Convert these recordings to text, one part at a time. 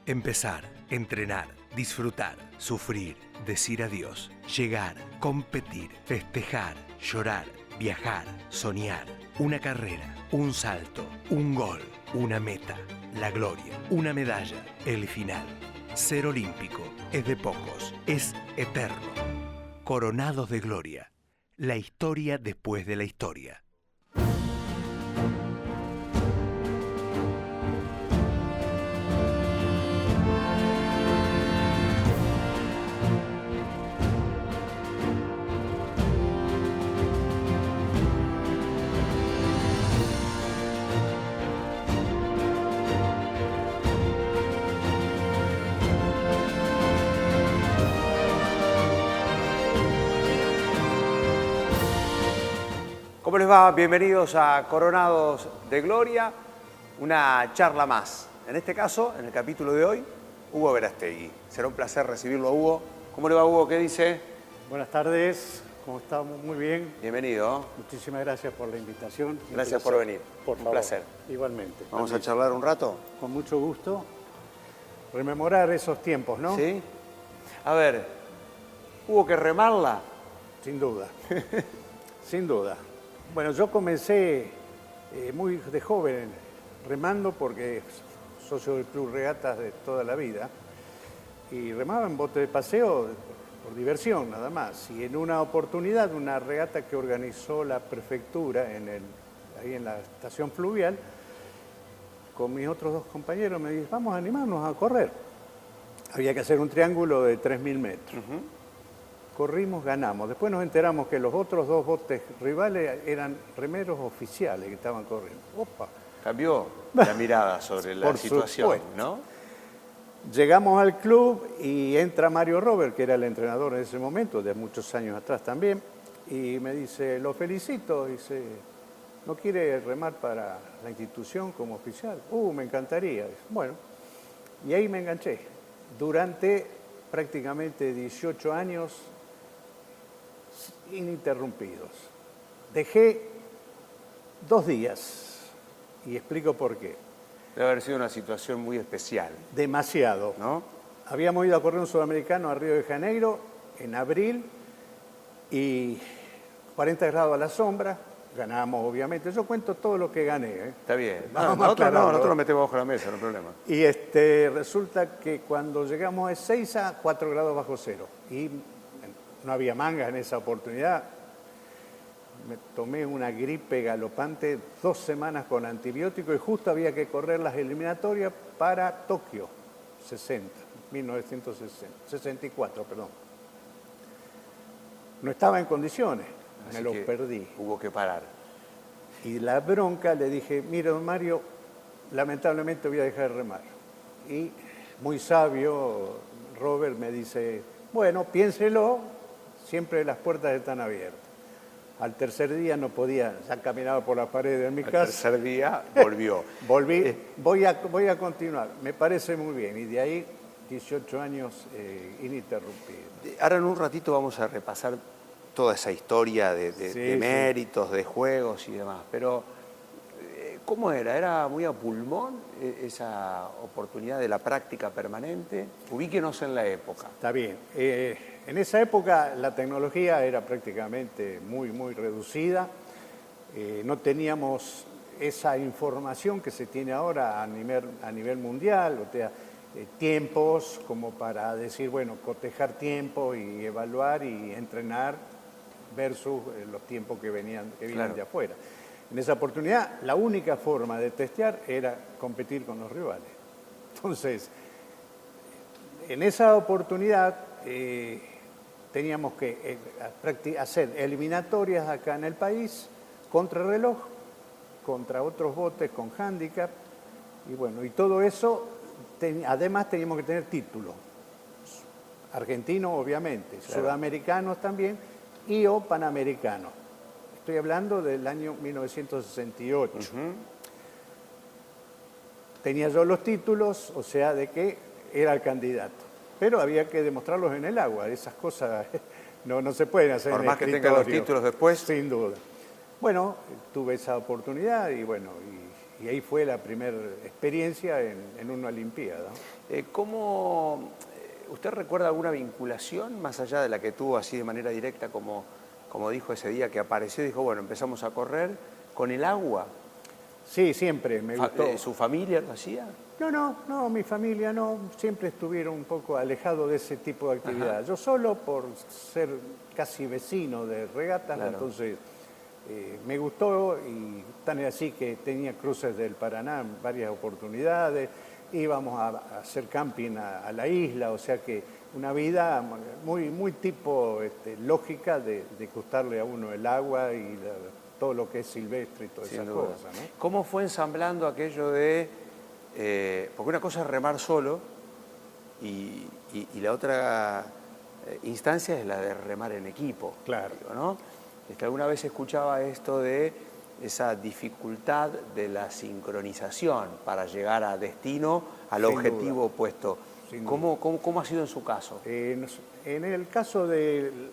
Empezar, entrenar, disfrutar, sufrir, decir adiós, llegar, competir, festejar, llorar, viajar, soñar, una carrera, un salto, un gol, una meta, la gloria, una medalla, el final. Ser olímpico es de pocos, es eterno. Coronados de gloria, la historia después de la historia. ¿Cómo les va? Bienvenidos a Coronados de Gloria, una charla más. En este caso, en el capítulo de hoy, Hugo Verástegui. Será un placer recibirlo a Hugo. ¿Cómo le va, Hugo? ¿Qué dice? Buenas tardes, ¿cómo estamos? Muy bien. Bienvenido. Muchísimas gracias por la invitación. Gracias por venir. Por un favor. placer. Igualmente. ¿Vamos a charlar un rato? Con mucho gusto. Rememorar esos tiempos, ¿no? Sí. A ver, ¿hubo que remarla? Sin duda. Sin duda. Bueno, yo comencé muy de joven remando porque socio del Club Regatas de toda la vida y remaba en bote de paseo por diversión nada más. Y en una oportunidad, una regata que organizó la prefectura ahí en la estación fluvial, con mis otros dos compañeros me dijeron, vamos a animarnos a correr. Había que hacer un triángulo de 3.000 metros. Corrimos, ganamos. Después nos enteramos que los otros dos botes rivales eran remeros oficiales que estaban corriendo. ¡Opa! Cambió la mirada sobre la Por situación, supuesto. ¿no? Llegamos al club y entra Mario Robert, que era el entrenador en ese momento, de muchos años atrás también, y me dice, lo felicito, dice, ¿no quiere remar para la institución como oficial? Me encantaría. Dice, bueno, y ahí me enganché. Durante prácticamente 18 años ininterrumpidos. Dejé 2 días y explico por qué. Debe haber sido una situación muy especial. Demasiado. ¿No? Habíamos ido a correr un sudamericano a Río de Janeiro en abril y 40 grados a la sombra. Ganamos, obviamente. Yo cuento todo lo que gané. Está bien. Nosotros Nosotros lo metemos bajo la mesa, no hay problema. Y resulta que cuando llegamos es 6 a 4 grados bajo cero. Y no había mangas en esa oportunidad. Me tomé una gripe galopante, 2 semanas con antibiótico y justo había que correr las eliminatorias para Tokio, 1964, perdón. No estaba en condiciones, Así me lo que perdí. Hubo que parar. Y la bronca le dije, mire, don Mario, lamentablemente voy a dejar de remar. Y muy sabio, Robert me dice, bueno, piénselo, siempre las puertas están abiertas. Al tercer día no podía, ya caminaba por las paredes de mi casa. Al tercer día volvió. Volví, voy a continuar, me parece muy bien. Y de ahí 18 años ininterrumpidos. Ahora en un ratito vamos a repasar toda esa historia de méritos, de juegos y demás. Pero, ¿cómo era? ¿Era muy a pulmón esa oportunidad de la práctica permanente? Ubíquenos en la época. Está bien. En esa época la tecnología era prácticamente muy, muy reducida. No teníamos esa información que se tiene ahora a nivel mundial, o sea, tiempos como para decir, bueno, cotejar tiempo y evaluar y entrenar versus los tiempos que venían Claro. de afuera. En esa oportunidad, la única forma de testear era competir con los rivales. Entonces, en esa oportunidad teníamos que hacer eliminatorias acá en el país, contrarreloj, contra otros botes con handicap, y bueno, y todo eso, además teníamos que tener títulos, argentinos obviamente, claro, sudamericanos también, y o panamericanos. Estoy hablando del año 1968. Tenía yo los títulos, o sea, de que era el candidato. Pero había que demostrarlos en el agua. Esas cosas no se pueden hacer en el escritorio. Por más que tenga los títulos después. Sin duda. Bueno, tuve esa oportunidad y bueno, y ahí fue la primera experiencia en una Olimpiada. ¿Usted recuerda alguna vinculación más allá de la que tuvo así de manera directa, como dijo ese día que apareció y dijo, bueno, empezamos a correr con el agua? Sí, siempre me gustó. ¿Su familia lo hacía? No, mi familia no, siempre estuvieron un poco alejados de ese tipo de actividad. Yo solo por ser casi vecino de regatas, claro. Entonces me gustó y tan así que tenía cruces del Paraná en varias oportunidades, íbamos a hacer camping a la isla, o sea que una vida muy tipo lógica de gustarle a uno el agua y todo lo que es silvestre y todas esas cosas, ¿no? ¿Cómo fue ensamblando aquello de... porque una cosa es remar solo y la otra instancia es la de remar en equipo. Claro. Digo, ¿no? Alguna vez escuchaba esto de esa dificultad de la sincronización para llegar a destino, al objetivo opuesto. ¿Cómo ha sido en su caso? En el caso del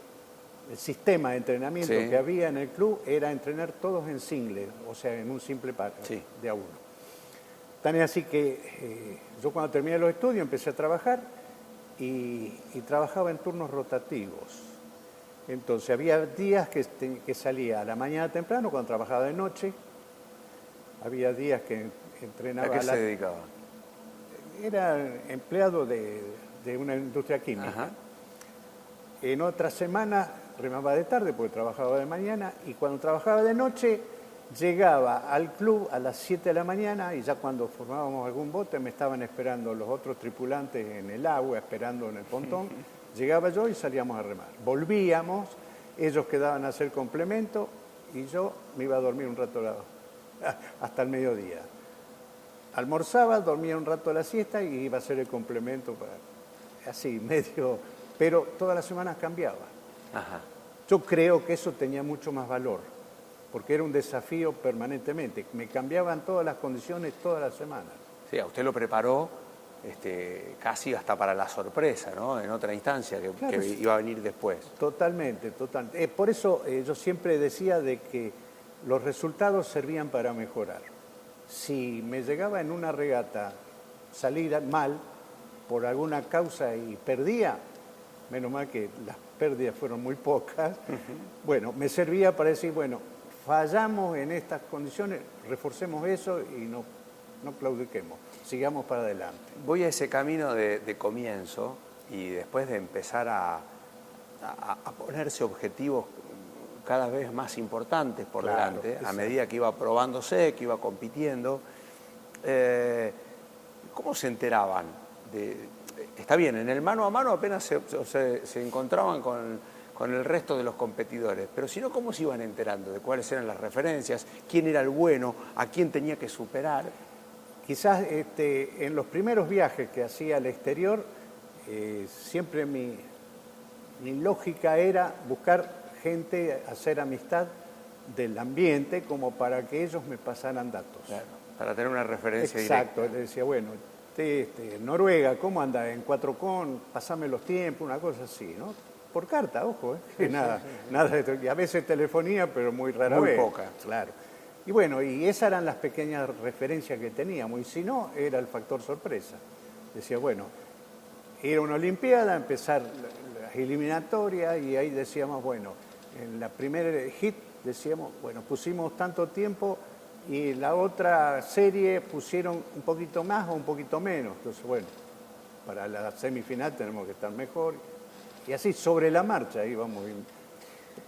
sistema de entrenamiento que había en el club era entrenar todos en single, o sea, en un simple par de a uno. Tan es así que yo cuando terminé los estudios empecé a trabajar y trabajaba en turnos rotativos. Entonces había días que salía a la mañana temprano cuando trabajaba de noche, había días que entrenaba... ¿A qué se dedicaba? Era empleado de una industria química. Ajá. En otra semana remaba de tarde porque trabajaba de mañana y cuando trabajaba de noche llegaba al club a las 7 de la mañana y ya cuando formábamos algún bote me estaban esperando los otros tripulantes en el agua, esperando en el pontón. Llegaba yo y salíamos a remar. Volvíamos, ellos quedaban a hacer complemento y yo me iba a dormir un rato hasta el mediodía. Almorzaba, dormía un rato a la siesta y iba a hacer el complemento así, medio... Pero todas las semanas cambiaba. Ajá. Yo creo que eso tenía mucho más valor, porque era un desafío permanentemente. Me cambiaban todas las condiciones todas las semanas. Sí, a usted lo preparó casi hasta para la sorpresa, ¿no? En otra instancia que iba a venir después. Totalmente. Por eso yo siempre decía de que los resultados servían para mejorar. Si me llegaba en una regata salir mal por alguna causa y perdía, menos mal que las pérdidas fueron muy pocas, bueno, me servía para decir, bueno, fallamos en estas condiciones, reforcemos eso y no claudiquemos, sigamos para adelante. Voy a ese camino de comienzo y después de empezar a ponerse objetivos cada vez más importantes por delante, a medida que iba probándose, que iba compitiendo. ¿Cómo se enteraban? Está bien, en el mano a mano apenas se encontraban con el resto de los competidores, pero si no, ¿cómo se iban enterando de cuáles eran las referencias, quién era el bueno, a quién tenía que superar? Quizás en los primeros viajes que hacía al exterior, siempre mi lógica era buscar gente, hacer amistad del ambiente como para que ellos me pasaran datos. Claro, para tener una referencia Exacto, directa. Le decía, bueno, Noruega, ¿cómo anda? En 4con, pasame los tiempos, una cosa así, ¿no? Por carta, ojo, Sí, nada, sí. Nada de, a veces telefonía, pero muy rara vez. Muy poca. Claro. Y bueno, y esas eran las pequeñas referencias que teníamos, y si no, era el factor sorpresa. Decía, bueno, ir a una olimpiada, empezar las eliminatorias, y ahí decíamos, bueno, en la primera hit decíamos, bueno, pusimos tanto tiempo y la otra serie pusieron un poquito más o un poquito menos. Entonces, bueno, para la semifinal tenemos que estar mejor. Y así, sobre la marcha, íbamos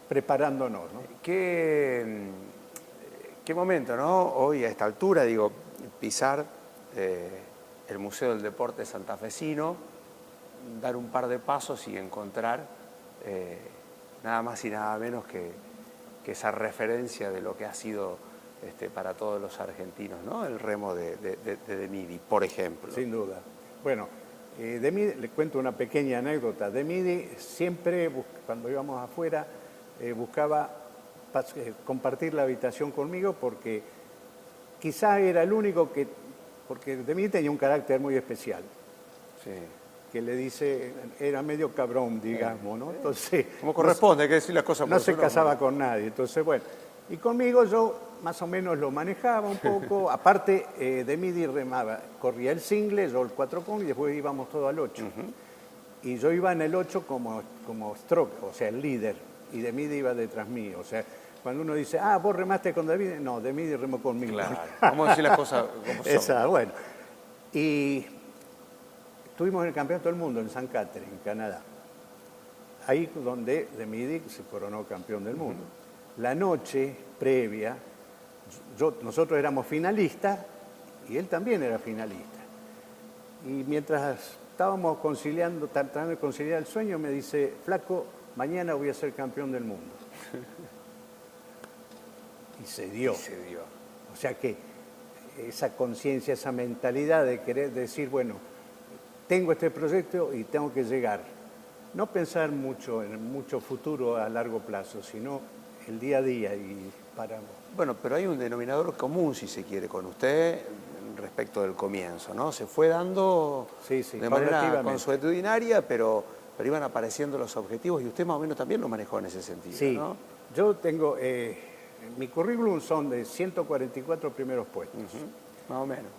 preparándonos, ¿no? Qué momento, ¿no? Hoy, a esta altura, digo, pisar el Museo del Deporte santafesino, dar un par de pasos y encontrar nada más y nada menos que esa referencia de lo que ha sido para todos los argentinos, ¿no? El remo de Midi, por ejemplo. Sin duda. Bueno, de Midi, le cuento una pequeña anécdota. De Midi siempre, cuando íbamos afuera, buscaba compartir la habitación conmigo porque quizás era el único que... Porque De Midi tenía un carácter muy especial. Sí. Que le dice, era medio cabrón, digamos, ¿no? Entonces, como corresponde, hay que decir las cosas por no se casaba con nadie. Entonces, bueno, y conmigo yo más o menos lo manejaba un poco. Aparte, de Midi remaba, corría el single, yo el 4 con, y después íbamos todos al 8. Y yo iba en el 8 como stroke, o sea, el líder, y de Midi iba detrás mío. O sea, cuando uno dice, vos remaste con David, no, de Midi remó conmigo. Claro, vamos a decir las cosas como son. Esa, bueno. Y estuvimos en el Campeonato del Mundo en San Catherine, en Canadá. Ahí donde de Midi se coronó campeón del mundo. La noche previa, nosotros éramos finalistas y él también era finalista. Y mientras estábamos tratando de conciliar el sueño, me dice, flaco, mañana voy a ser campeón del mundo. Y se dio. O sea que esa conciencia, esa mentalidad de querer decir, bueno, tengo este proyecto y tengo que llegar. No pensar mucho en mucho futuro a largo plazo, sino el día a día y para... Bueno, pero hay un denominador común, si se quiere, con usted respecto del comienzo, ¿no? Se fue dando de manera consuetudinaria, pero iban apareciendo los objetivos y usted más o menos también lo manejó en ese sentido, sí, ¿no? Yo tengo... mi currículum son de 144 primeros puestos. Más o menos.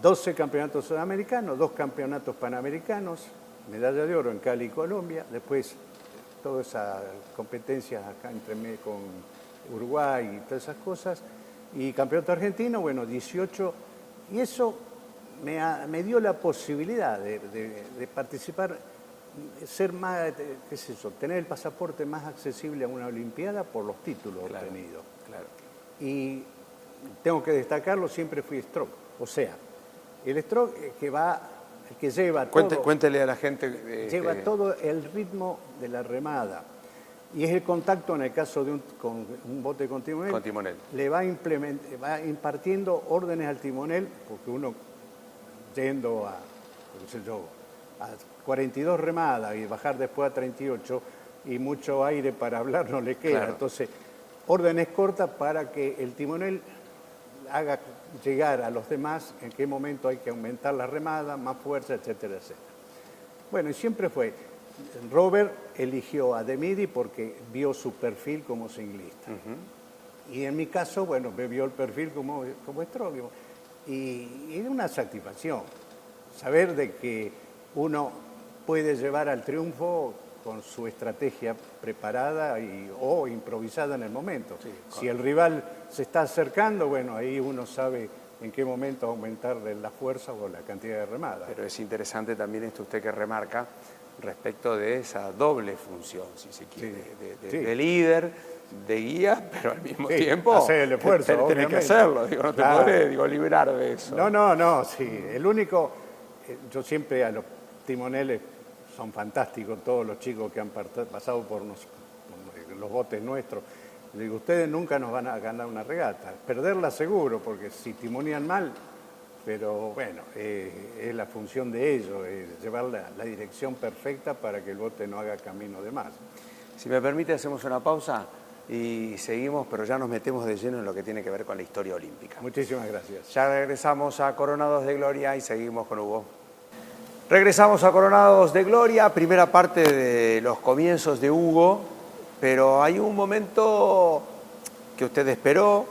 12 campeonatos sudamericanos, 2 campeonatos panamericanos, medalla de oro en Cali, Colombia, después todas esas competencias acá con Uruguay y todas esas cosas, y campeonato argentino, bueno, 18, y eso me dio la posibilidad de participar, ser más, qué sé yo, tener el pasaporte más accesible a una Olimpiada por los títulos obtenidos. Claro. Y tengo que destacarlo, siempre fui stroke, o sea, el stroke el que lleva todo... Cuéntele a la gente... lleva todo el ritmo de la remada. Y es el contacto, en el caso de con un bote con timonel. Con timonel. Le va impartiendo órdenes al timonel, porque uno yendo a 42 remadas y bajar después a 38, y mucho aire para hablar no le queda. Claro. Entonces, órdenes cortas para que el timonel haga llegar a los demás en qué momento hay que aumentar la remada, más fuerza, etcétera, etcétera. Bueno, y siempre fue. Robert eligió a De Midi porque vio su perfil como singlista. Y en mi caso, bueno, me vio el perfil como stroke. Y es una satisfacción saber de que uno puede llevar al triunfo con su estrategia preparada o improvisada en el momento. Sí, si el rival se está acercando, bueno, ahí uno sabe en qué momento aumentar la fuerza o la cantidad de remada. Pero es interesante también esto usted que remarca respecto de esa doble función, si se quiere, de líder, de guía, pero al mismo tiempo hacer el esfuerzo, tenés que hacerlo, no te podés liberar de eso. No, sí, el único, yo siempre a los timoneles, son fantásticos todos los chicos que han pasado por los botes nuestros. Le digo, ustedes nunca nos van a ganar una regata. Perderla seguro, porque si timonean mal, pero bueno, es la función de ellos, llevar la dirección perfecta para que el bote no haga camino de más. Si me permite, hacemos una pausa y seguimos, pero ya nos metemos de lleno en lo que tiene que ver con la historia olímpica. Muchísimas gracias. Ya regresamos a Coronados de Gloria y seguimos con Hugo. Regresamos a Coronados de Gloria, primera parte de los comienzos de Hugo, pero hay un momento que usted esperó,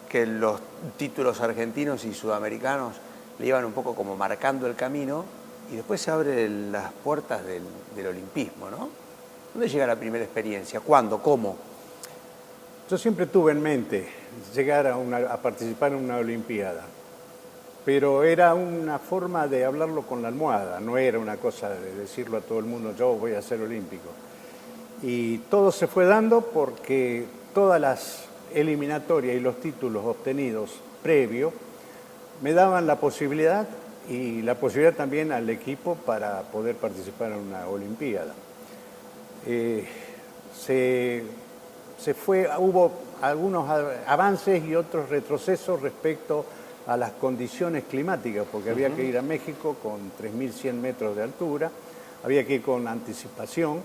que los títulos argentinos y sudamericanos le iban un poco como marcando el camino, y después se abren las puertas del olimpismo, ¿no? ¿Dónde llega la primera experiencia? ¿Cuándo? ¿Cómo? Yo siempre tuve en mente llegar a participar en una olimpiada. Pero era una forma de hablarlo con la almohada, no era una cosa de decirlo a todo el mundo, yo voy a ser olímpico. Y todo se fue dando porque todas las eliminatorias y los títulos obtenidos previo me daban la posibilidad y la posibilidad también al equipo para poder participar en una olimpiada. Hubo algunos avances y otros retrocesos respecto a las condiciones climáticas, porque había que ir a México con 3.100 metros de altura, había que ir con anticipación,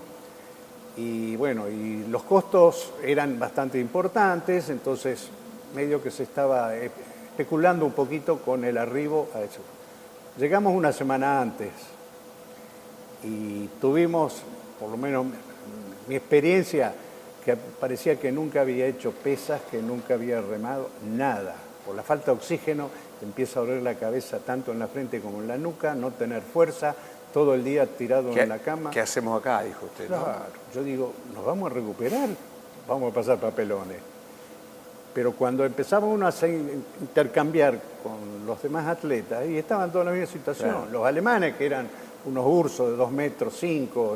y bueno, y los costos eran bastante importantes, entonces medio que se estaba especulando un poquito con el arribo a eso. Llegamos una semana antes y tuvimos, por lo menos mi experiencia, que parecía que nunca había hecho pesas, que nunca había remado, nada. Por la falta de oxígeno te empieza a doler la cabeza tanto en la frente como en la nuca, no tener fuerza, todo el día tirado en la cama. ¿Qué hacemos acá? Dijo usted, ¿no? Claro, yo digo, ¿nos vamos a recuperar? Vamos a pasar papelones. Pero cuando empezaba uno a intercambiar con los demás atletas, y estaban todos en la misma situación, Claro. Los alemanes, que eran unos ursos de 2,5 metros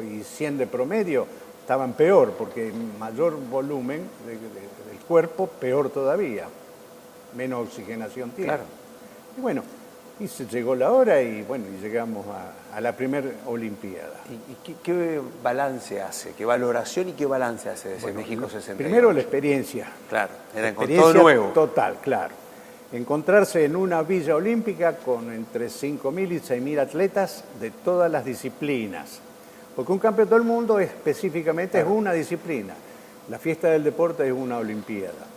y 100 de promedio, estaban peor, porque mayor volumen del cuerpo, peor todavía, menos oxigenación tiene. Claro. Y bueno, y se llegó la hora y bueno, y llegamos a la primera Olimpiada. ¿Y qué balance hace? ¿Qué valoración y qué balance hace de ese México 62? Primero la experiencia. Claro, era con Experiencia todo nuevo. Total, claro. Encontrarse en una villa olímpica con entre 5.000 y 6.000 atletas de todas las disciplinas. Porque un campeonato del mundo específicamente es una disciplina. La fiesta del deporte es una olimpiada.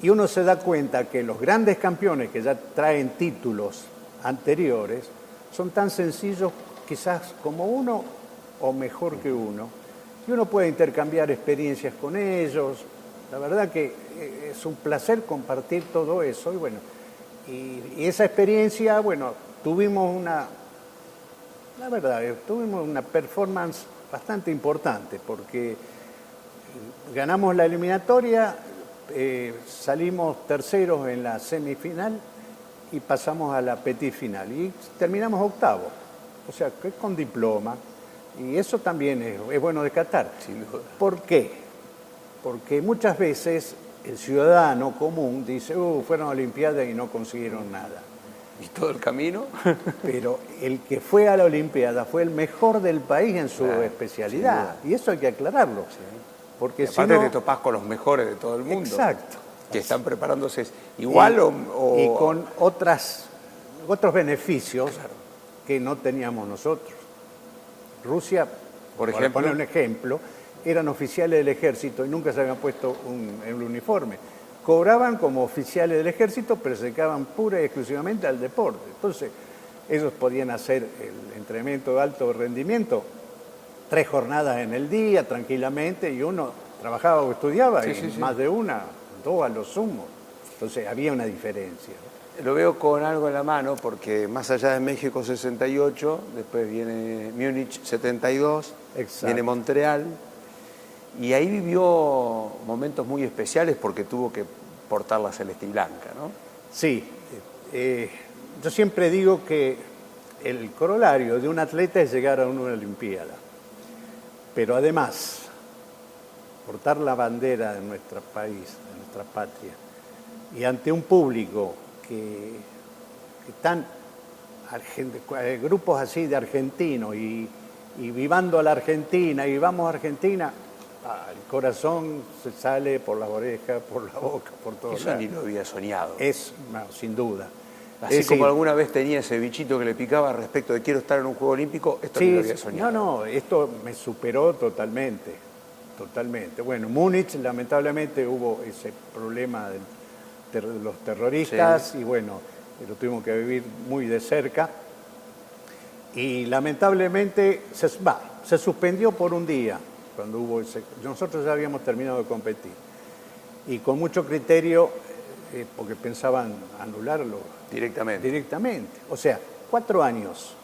Y uno se da cuenta que los grandes campeones que ya traen títulos anteriores son tan sencillos quizás como uno o mejor que uno. Y uno puede intercambiar experiencias con ellos. La verdad que es un placer compartir todo eso. Y bueno, y esa experiencia, bueno, tuvimos una performance bastante importante porque ganamos la eliminatoria, salimos terceros en la semifinal y pasamos a la petit final y terminamos octavo, o sea, que con diploma, y eso también es bueno descartar. Sin duda. ¿Por qué? Porque muchas veces el ciudadano común dice, fueron a Olimpiadas y no consiguieron nada. ¿Y todo el camino? Pero el que fue a la Olimpiada fue el mejor del país en su Claro, especialidad, y eso hay que aclararlo. Porque Y si aparte no, te topás con los mejores de todo el mundo. Exacto. Que están preparándose igual y con otros beneficios que no teníamos nosotros. Rusia, Por para ejemplo, poner un ejemplo, eran oficiales del ejército y nunca se habían puesto el uniforme. Cobraban como oficiales del ejército, pero se dedicaban pura y exclusivamente al deporte. Entonces, ellos podían hacer el entrenamiento de alto rendimiento 3 jornadas en el día, tranquilamente, y uno trabajaba o estudiaba, más de 1, 2 a lo sumo. Entonces, había una diferencia. lo veo con algo en la mano porque más allá de México 68, después viene Múnich 72, Exacto. viene Montreal, y ahí vivió momentos muy especiales porque tuvo que portar la celeste y blanca, ¿no? Sí, yo siempre digo que el corolario de un atleta es llegar a una Olimpiada, pero además portar la bandera de nuestro país, de nuestra patria, y ante un público que están grupos así de argentinos y vivando a la Argentina y vamos a Argentina, el corazón se sale por las orejas, por la boca, por todos Eso lados. ni lo había soñado. Sin duda. Así Es como decir, alguna vez tenía ese bichito que le picaba respecto de quiero estar en un Juego Olímpico, esto ni lo había soñado. No, esto me superó totalmente, totalmente. Bueno, Múnich lamentablemente hubo ese problema de los terroristas y bueno, lo tuvimos que vivir muy de cerca y lamentablemente se suspendió por un día cuando hubo nosotros ya habíamos terminado de competir y con mucho criterio porque pensaban anularlo directamente. O sea, 4 años,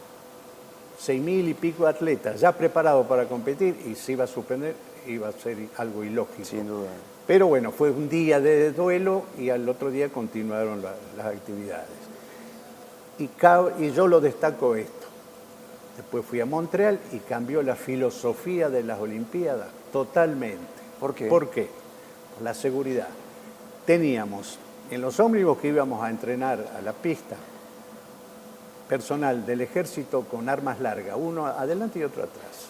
6.000 y pico atletas ya preparados para competir y se iba a suspender, iba a ser algo ilógico. Sin duda. Pero bueno, fue un día de duelo y al otro día continuaron las actividades. Y yo lo destaco esto. Después fui a Montreal y cambió la filosofía de las Olimpiadas totalmente. ¿Por qué? ¿Por qué? Por la seguridad. Teníamos en los ómnibus que íbamos a entrenar a la pista, personal del ejército con armas largas, uno adelante y otro atrás.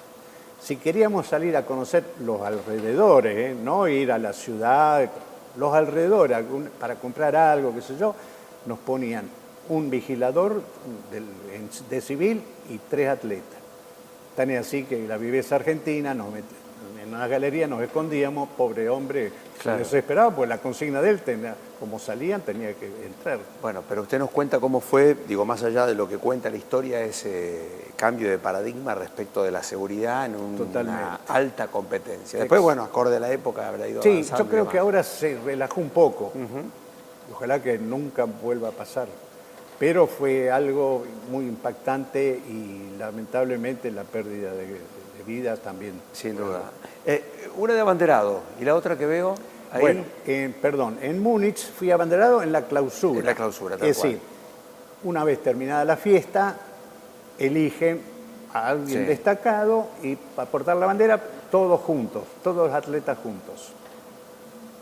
Si queríamos salir a conocer los alrededores, no ir a la ciudad, los alrededores para comprar algo, qué sé yo, nos ponían un vigilador de civil y 3 atletas. Tan es así que la viveza argentina nos en una galería nos escondíamos, pobre hombre, Claro. se desesperaba, pues la consigna de él, como salían, tenía que entrar. Bueno, pero usted nos cuenta cómo fue, digo, más allá de lo que cuenta la historia, ese cambio de paradigma respecto de la seguridad en una Totalmente. alta competencia. Después, bueno, acorde a la época habrá ido Sí, avanzando yo y creo demás. que ahora se relajó un poco. Ojalá que nunca vuelva a pasar. Pero fue algo muy impactante y lamentablemente la pérdida de vidas también. Sin duda. Una de abanderado y la otra que veo ahí. Bueno, perdón, en Múnich fui abanderado en la clausura. En la clausura, tal Es cual. decir, una vez terminada la fiesta, eligen a alguien Sí. destacado y para portar la bandera, todos juntos, todos los atletas juntos,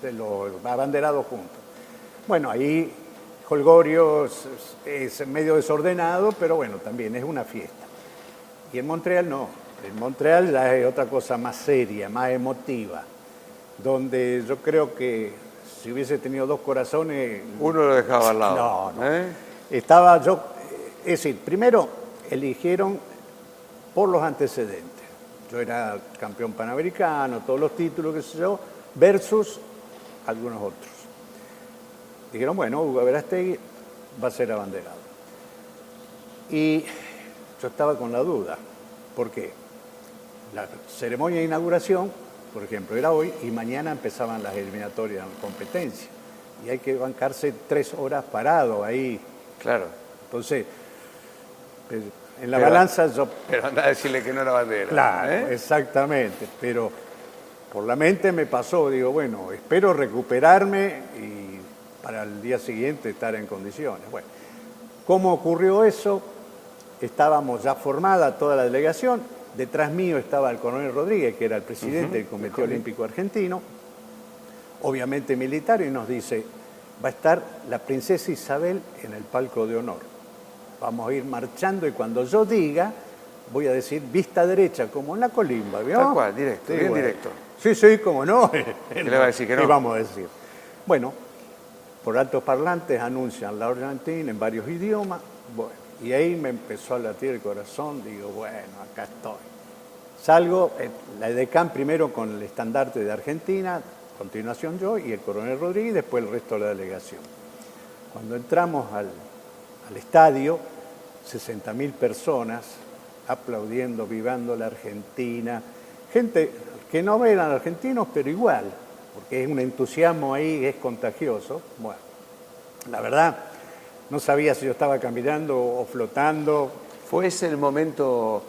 de los abanderados juntos. Bueno, ahí Holgorio es medio desordenado, pero bueno, también es una fiesta. Y en Montreal no, en Montreal ya es otra cosa más seria, más emotiva, donde yo creo que si hubiese tenido dos corazones... Uno lo dejaba al lado. No, no. ¿Eh? Estaba yo, es decir, primero eligieron por los antecedentes. Yo era campeón panamericano, todos los títulos, qué sé yo, versus algunos otros. Dijeron, bueno, Hugo Verástegui va a ser abanderado. Y yo estaba con la duda. ¿Por qué? La ceremonia de inauguración, por ejemplo, era hoy y mañana empezaban las eliminatorias en competencia. Y hay que bancarse 3 horas parado ahí. Claro. Entonces, en la Pero- balanza yo... Pero anda a decirle que no era bandera. Claro, ¿eh? exactamente. Pero por la mente me pasó, digo, bueno, espero recuperarme y para el día siguiente estar en condiciones. Bueno, ¿cómo ocurrió eso? Estábamos ya formada toda la delegación. Detrás mío estaba el coronel Rodríguez, que era el presidente del Comité Olímpico Argentino, obviamente militar, y nos dice, va a estar la princesa Isabel en el palco de honor. Vamos a ir marchando y cuando yo diga, voy a decir vista derecha, como en la colimba, ¿vio? Tal cual, directo, bien directo. Sí, sí, como no. ¿Qué le va a decir que no? ¿Qué vamos a decir? Bueno, por altos parlantes anuncian la Argentina en varios idiomas. Bueno, y ahí me empezó a latir el corazón. Digo, bueno, acá estoy. Salgo, la edecán primero con el estandarte de Argentina, a continuación yo y el coronel Rodríguez, después el resto de la delegación. Cuando entramos al estadio, 60.000 personas aplaudiendo, vivando la Argentina. Gente que no eran argentinos, pero igual, porque es un entusiasmo ahí, es contagioso. Bueno, la verdad, no sabía si yo estaba caminando o flotando. ¿Fue ese el momento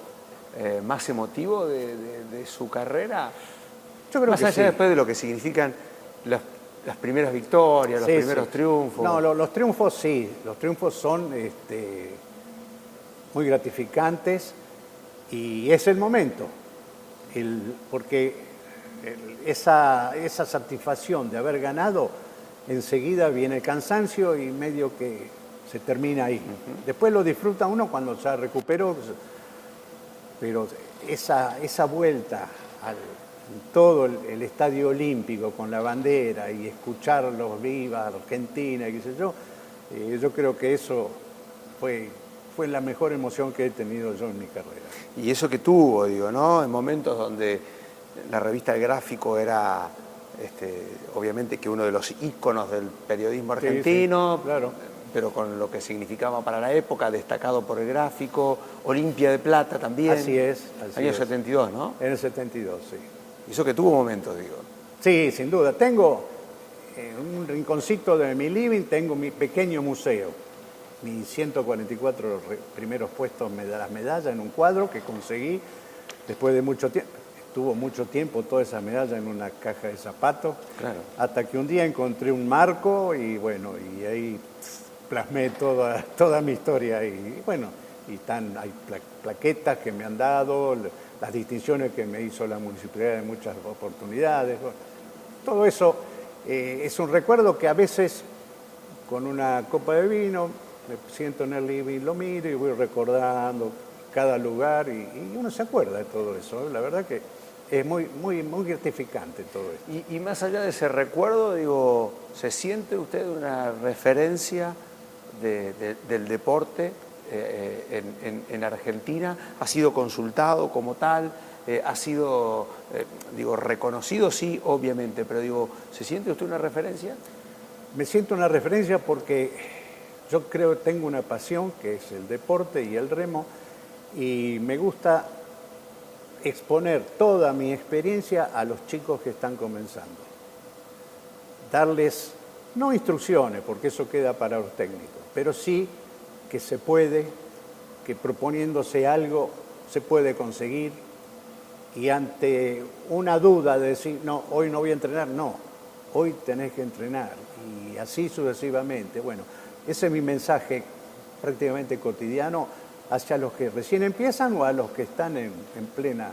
más emotivo de su carrera? Yo creo Más que allá sí. después de lo que significan las primeras victorias, los Sí, primeros sí. triunfos. No, los triunfos sí, los triunfos son muy gratificantes y es el momento, porque esa satisfacción de haber ganado, enseguida viene el cansancio y medio que se termina ahí. Después lo disfruta uno cuando ya recuperó, pero esa vuelta al todo el estadio olímpico con la bandera y escuchar los viva Argentina y qué sé yo, yo creo que eso fue la mejor emoción que he tenido yo en mi carrera. Y eso que tuvo, digo, ¿no? En momentos donde la revista El Gráfico era, obviamente, que uno de los íconos del periodismo Sí, argentino, sí, claro. pero con lo que significaba para la época, destacado por El Gráfico, Olimpia de Plata también. Así es. Año es. 72, ¿no? En el 72, sí. Y eso que tuvo momentos, digo. Sí, sin duda. Tengo un rinconcito de mi living, tengo mi pequeño museo. Mis 144 primeros puestos de las medallas en un cuadro que conseguí después de mucho tiempo. Estuvo mucho tiempo toda esa medalla en una caja de zapatos. Claro. Hasta que un día encontré un marco y bueno, y ahí plasmé toda mi historia. Y bueno, hay plaquetas que me han dado, las distinciones que me hizo la municipalidad en muchas oportunidades. Todo eso es un recuerdo que a veces con una copa de vino me siento en el living, lo miro y voy recordando cada lugar y uno se acuerda de todo eso. La verdad que es muy gratificante todo esto. Y más allá de ese recuerdo, digo, ¿se siente usted una referencia del deporte en Argentina? ¿Ha sido consultado como tal? ¿Ha sido, reconocido? Sí, obviamente, pero digo, ¿se siente usted una referencia? Me siento una referencia porque yo creo que tengo una pasión, que es el deporte y el remo, y me gusta exponer toda mi experiencia a los chicos que están comenzando. Darles, no instrucciones, porque eso queda para los técnicos, pero sí que se puede, que proponiéndose algo se puede conseguir, y ante una duda de decir, no, hoy no voy a entrenar, no, hoy tenés que entrenar, y así sucesivamente. Bueno, ese es mi mensaje prácticamente cotidiano hacia los que recién empiezan o a los que están en plena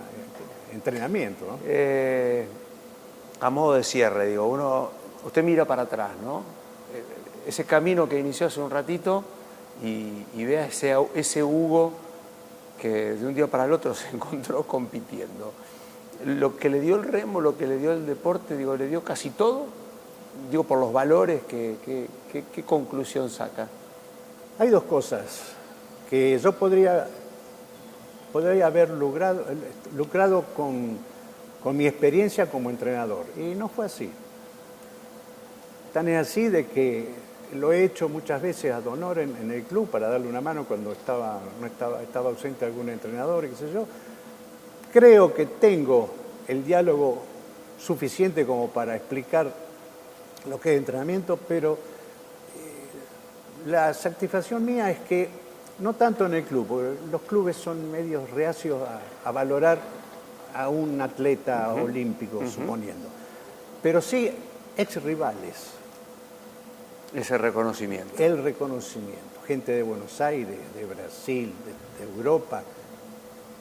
entrenamiento, ¿no? A modo de cierre, digo, usted mira para atrás, ¿no? Ese camino que inició hace un ratito y vea ese Hugo que de un día para el otro se encontró compitiendo. Lo que le dio el remo, lo que le dio el deporte, digo, le dio casi todo, digo, por los valores, ¿qué conclusión saca? Hay dos cosas que yo podría haber lucrado con mi experiencia como entrenador, y no fue así. Tan es así de que lo he hecho muchas veces ad honor en el club para darle una mano cuando estaba ausente algún entrenador, qué sé yo. Creo que tengo el diálogo suficiente como para explicar lo que es entrenamiento, pero la satisfacción mía es que no tanto en el club, porque los clubes son medios reacios a valorar a un atleta olímpico, suponiendo, pero sí ex rivales. Ese reconocimiento. El reconocimiento. Gente de Buenos Aires, de Brasil, de Europa,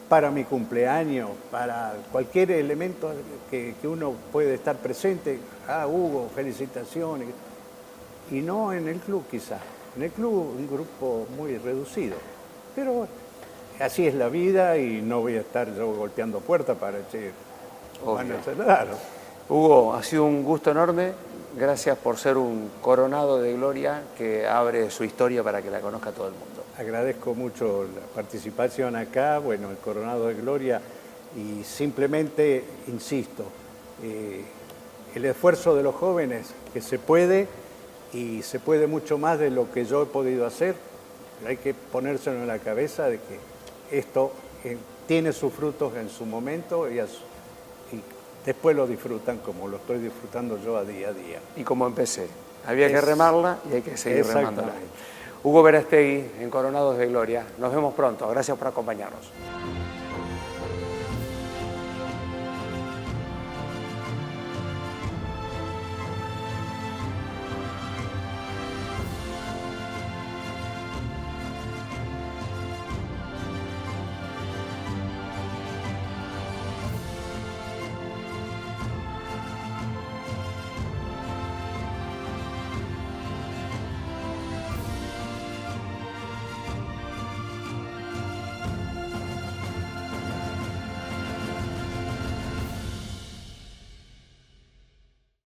para mi cumpleaños, para cualquier elemento que uno puede estar presente. Ah, Hugo, felicitaciones. Y no en el club quizás. En el club un grupo muy reducido. Pero bueno, así es la vida y no voy a estar yo golpeando puertas para decir, van a acelerar. Hugo, ha sido un gusto enorme. Gracias por ser un coronado de gloria que abre su historia para que la conozca todo el mundo. Agradezco mucho la participación acá, bueno, el coronado de gloria, y simplemente, insisto, el esfuerzo de los jóvenes, que se puede, y se puede mucho más de lo que yo he podido hacer. Hay que ponérselo en la cabeza de que esto tiene sus frutos en su momento y después lo disfrutan como lo estoy disfrutando yo a día a día. Y como empecé, había que remarla y hay que seguir remándola. Hugo Verástegui en Coronados de Gloria. Nos vemos pronto. Gracias por acompañarnos.